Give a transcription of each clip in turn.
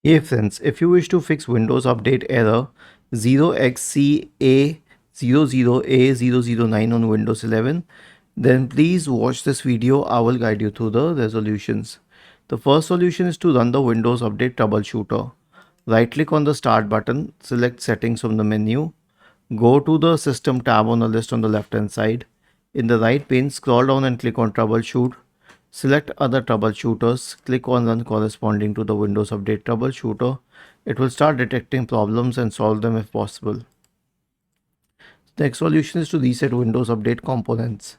Hey friends, if you wish to fix Windows Update error 0xCA00A009 on Windows 11, then please watch this video. I will guide you through the resolutions. The first solution is to run the Windows Update troubleshooter. Right click on the Start button, select Settings from the menu. Go to the System tab on the list on the left hand side. In the right pane, scroll down and click on Troubleshoot. Select other troubleshooters, click on Run corresponding to the Windows Update troubleshooter. It will start detecting problems and solve them if possible. The next solution is to reset Windows Update components.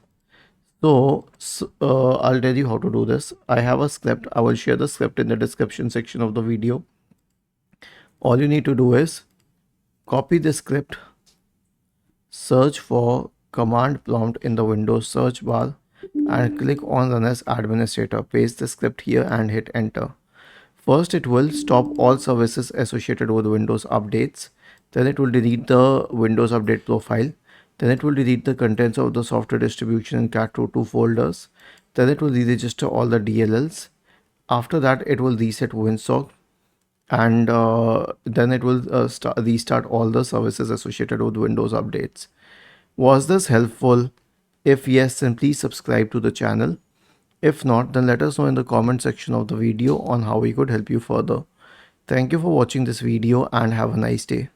I'll tell you how to do this. I have a script. I will share the script in the description section of the video. All you need to do is copy the script, search for command prompt in the Windows search bar, and click on Run as Administrator. Paste the script here and hit Enter. First, it will stop all services associated with Windows updates. Then it will delete the Windows Update profile. Then it will delete the contents of the software distribution and cat2 folders. Then it will re-register all the DLLs. After that, it will reset WinSock, and then it will restart all the services associated with Windows updates. Was this helpful? If yes, then please subscribe to the channel. If not, then let us know in the comment section of the video on how we could help you further. Thank you for watching this video and have a nice day.